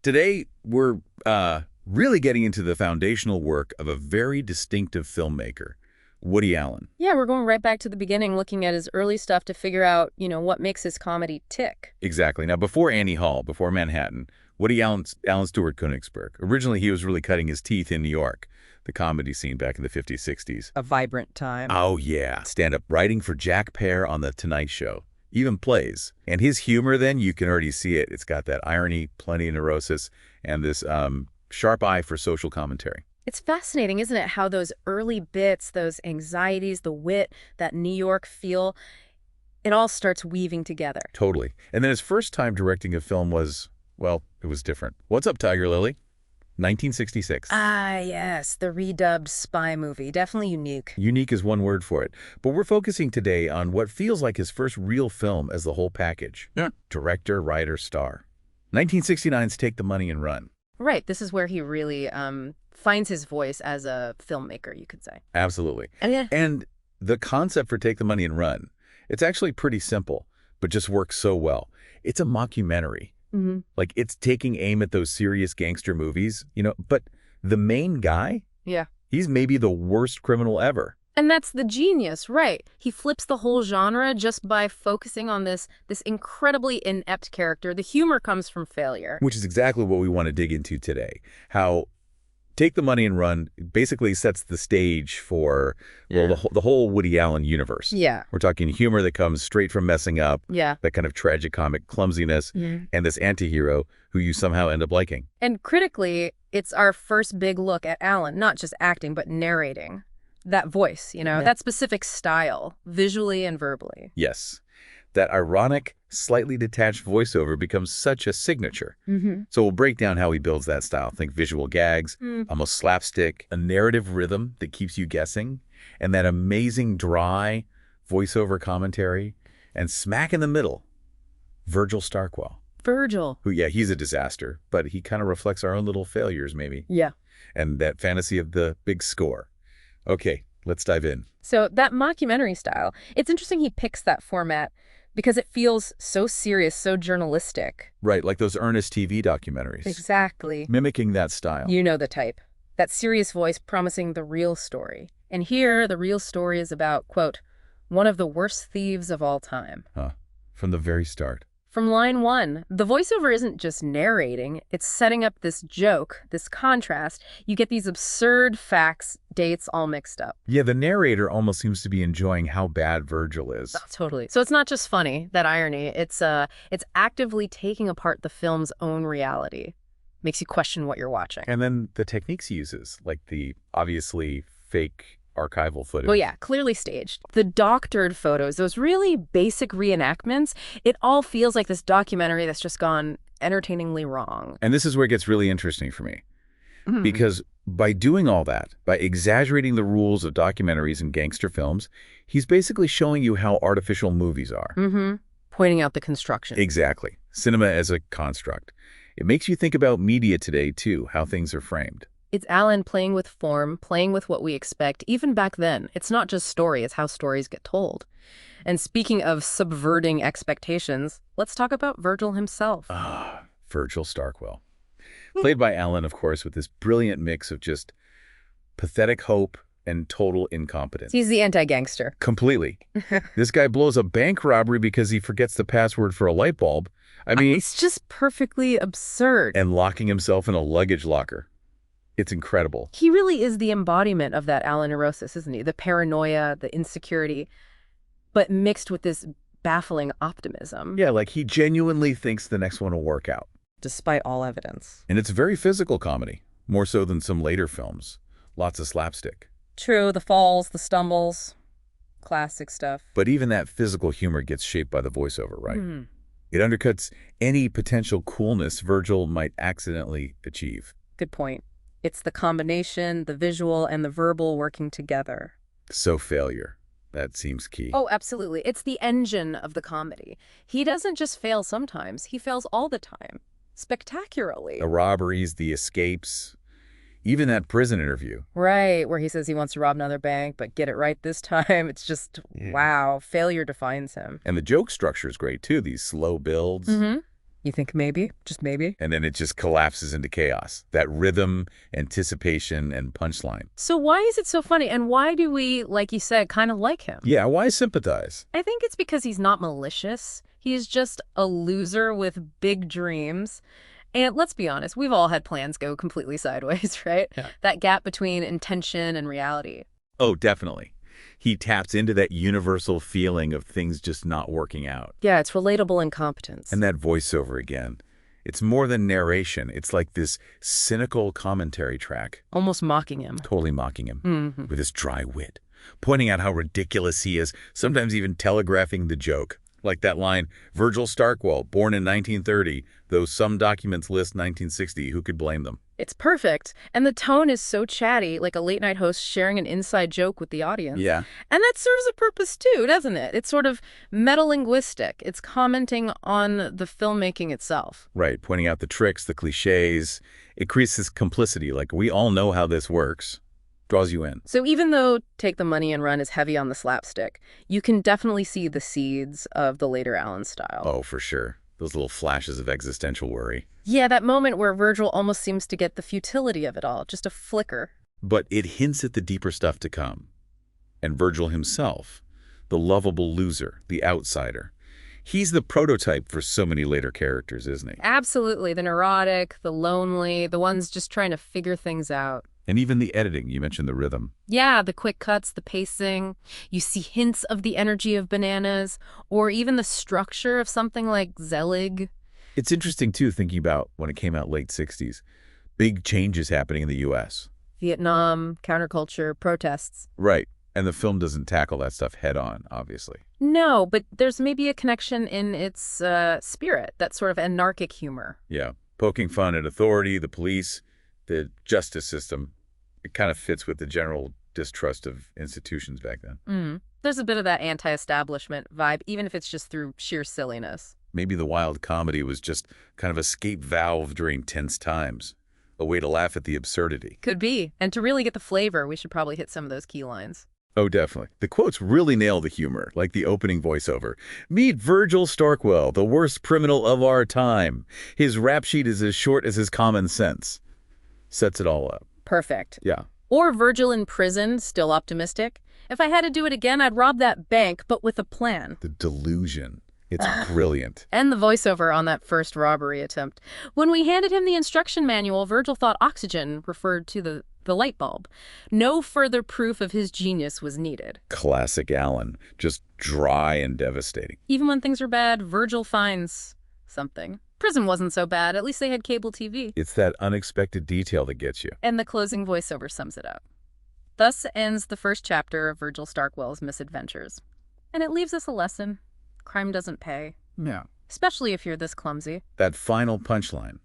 Today, we're really getting into the foundational work of a very distinctive filmmaker, Woody Allen. Yeah, we're going right back to the beginning, looking at his early stuff to figure out, what makes his comedy tick. Exactly. Now, before Annie Hall, before Manhattan, Woody Allen Stewart Königsberg. Originally, he was really cutting his teeth in New York, the comedy scene back in the 50s, 60s. A vibrant time. Oh, yeah. Stand-up writing for Jack Paar on The Tonight Show. Even plays. And his humor, then, you can already see it. It's got that irony, plenty of neurosis, and this sharp eye for social commentary. It's fascinating, isn't it, how those early bits, those anxieties, the wit, that New York feel, it all starts weaving together. Totally. And then his first time directing a film was, well, it was different. What's Up, Tiger Lily? 1966. Ah, yes, the redubbed spy movie. Definitely unique. Unique is one word for it. But we're focusing today on what feels like his first real film as the whole package. Yeah. Director, writer, star. 1969's Take the Money and Run. Right. This is where he really finds his voice as a filmmaker, you could say. Absolutely. Yeah. And the concept for Take the Money and Run, it's actually pretty simple, but just works so well. It's a mockumentary. Mm-hmm. Like, it's taking aim at those serious gangster movies, but the main guy, yeah, he's maybe the worst criminal ever. And that's the genius, right? He flips the whole genre just by focusing on this incredibly inept character. The humor comes from failure. Which is exactly what we want to dig into today. How Take the Money and Run basically sets the stage for well, the whole Woody Allen universe. Yeah. We're talking humor that comes straight from messing up, yeah, that kind of tragicomic clumsiness, and this anti-hero who you somehow end up liking. And critically, it's our first big look at Allen, not just acting, but narrating. That voice, that specific style, visually and verbally. Yes. That ironic, slightly detached voiceover becomes such a signature. Mm-hmm. So we'll break down how he builds that style. Think visual gags, almost slapstick, a narrative rhythm that keeps you guessing, and that amazing dry voiceover commentary. And smack in the middle, Virgil Starkwell. Virgil. Who, yeah, he's a disaster, but he kind of reflects our own little failures, maybe. Yeah. And that fantasy of the big score. Okay, let's dive in. So that mockumentary style, it's interesting he picks that format because it feels so serious, so journalistic. Right, like those earnest TV documentaries. Exactly. Mimicking that style. You know the type. That serious voice promising the real story. And here, the real story is about, quote, one of the worst thieves of all time. Huh. From the very start. From line one, the voiceover isn't just narrating, it's setting up this joke, this contrast. You get these absurd facts, dates all mixed up. Yeah, the narrator almost seems to be enjoying how bad Virgil is. Oh, totally. So it's not just funny, that irony. It's actively taking apart the film's own reality. Makes you question what you're watching. And then the techniques he uses, like the obviously fake archival footage. Well, yeah, clearly staged. The doctored photos, those really basic reenactments, it all feels like this documentary that's just gone entertainingly wrong. And this is where it gets really interesting for me. Because by doing all that, by exaggerating the rules of documentaries and gangster films, he's basically showing you how artificial movies are. Pointing out the construction. Exactly. Cinema as a construct. It makes you think about media today, too, how things are framed. It's Allen playing with form, playing with what we expect. Even back then, it's not just story, it's how stories get told. And speaking of subverting expectations, let's talk about Virgil himself. Virgil Starkwell. Played by Allen, of course, with this brilliant mix of just pathetic hope and total incompetence. He's the anti-gangster. Completely. This guy blows a bank robbery because he forgets the password for a light bulb. I mean, it's just perfectly absurd. And locking himself in a luggage locker. It's incredible. He really is the embodiment of that Allen neurosis, isn't he? The paranoia, the insecurity, but mixed with this baffling optimism. Yeah, like he genuinely thinks the next one will work out. Despite all evidence. And it's a very physical comedy, more so than some later films. Lots of slapstick. True, the falls, the stumbles, classic stuff. But even that physical humor gets shaped by the voiceover, right? It undercuts any potential coolness Virgil might accidentally achieve. Good point. It's the combination, the visual, and the verbal working together. So failure. That seems key. Oh, absolutely. It's the engine of the comedy. He doesn't just fail sometimes. He fails all the time. Spectacularly. The robberies, the escapes, even that prison interview. Right, where he says he wants to rob another bank, but get it right this time. It's just, wow, failure defines him. And the joke structure is great, too. These slow builds. You think maybe? Just maybe? And then it just collapses into chaos. That rhythm, anticipation, and punchline. So why is it so funny? And why do we, like you said, kind of like him? Yeah, why sympathize? I think it's because he's not malicious. He's just a loser with big dreams. And let's be honest, we've all had plans go completely sideways, right? Yeah. That gap between intention and reality. Oh, definitely. He taps into that universal feeling of things just not working out. Yeah, it's relatable incompetence. And that voiceover again. It's more than narration. It's like this cynical commentary track. Almost mocking him. Totally mocking him with his dry wit. Pointing out how ridiculous he is, sometimes even telegraphing the joke. Like that line, Virgil Starkwell, born in 1930, though some documents list 1960, who could blame them? It's perfect. And the tone is so chatty, like a late-night host sharing an inside joke with the audience. Yeah. And that serves a purpose too, doesn't it? It's sort of metalinguistic. It's commenting on the filmmaking itself. Right, pointing out the tricks, the cliches. It creates this complicity, like we all know how this works. Draws you in. So even though Take the Money and Run is heavy on the slapstick, you can definitely see the seeds of the later Allen style. Oh, for sure. Those little flashes of existential worry. Yeah, that moment where Virgil almost seems to get the futility of it all, just a flicker. But it hints at the deeper stuff to come. And Virgil himself, the lovable loser, the outsider. He's the prototype for so many later characters, isn't he? Absolutely. The neurotic, the lonely, the ones just trying to figure things out. And even the editing, you mentioned the rhythm. Yeah, the quick cuts, the pacing. You see hints of the energy of Bananas, or even the structure of something like Zelig. It's interesting, too, thinking about when it came out late 60s. Big changes happening in the U.S. Vietnam, counterculture, protests. Right. And the film doesn't tackle that stuff head on, obviously. No, but there's maybe a connection in its spirit, that sort of anarchic humor. Yeah. Poking fun at authority, the police, the justice system. It kind of fits with the general distrust of institutions back then. There's a bit of that anti-establishment vibe, even if it's just through sheer silliness. Maybe the wild comedy was just kind of a escape valve during tense times. A way to laugh at the absurdity. Could be. And to really get the flavor, we should probably hit some of those key lines. Oh, definitely. The quotes really nail the humor, like the opening voiceover. Meet Virgil Starkwell, the worst criminal of our time. His rap sheet is as short as his common sense. Sets it all up. Perfect. Yeah. Or Virgil in prison, still optimistic. If I had to do it again, I'd rob that bank, but with a plan. The delusion. It's brilliant. And the voiceover on that first robbery attempt. When we handed him the instruction manual, Virgil thought oxygen referred to the light bulb. No further proof of his genius was needed. Classic Allen. Just dry and devastating. Even when things are bad, Virgil finds something. Prison wasn't so bad. At least they had cable TV. It's that unexpected detail that gets you. And the closing voiceover sums it up. Thus ends the first chapter of Virgil Starkwell's misadventures. And it leaves us a lesson. Crime doesn't pay. Yeah. Especially if you're this clumsy. That final punchline.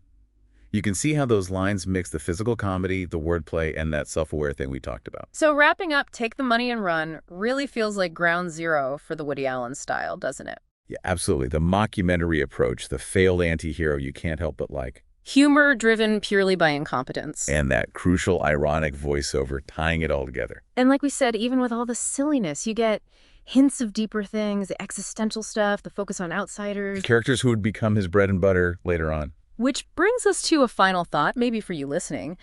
You can see how those lines mix the physical comedy, the wordplay, and that self-aware thing we talked about. So wrapping up Take the Money and Run really feels like ground zero for the Woody Allen style, doesn't it? Yeah, absolutely. The mockumentary approach, the failed anti-hero you can't help but like. Humor driven purely by incompetence. And that crucial, ironic voiceover tying it all together. And like we said, even with all the silliness, you get hints of deeper things, the existential stuff, the focus on outsiders. Characters who would become his bread and butter later on. Which brings us to a final thought, maybe for you listening.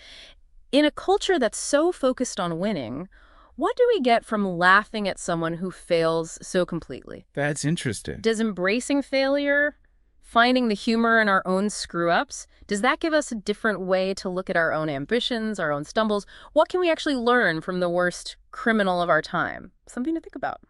In a culture that's so focused on winning, what do we get from laughing at someone who fails so completely? That's interesting. Does embracing failure, finding the humor in our own screw-ups, does that give us a different way to look at our own ambitions, our own stumbles? What can we actually learn from the worst criminal of our time? Something to think about.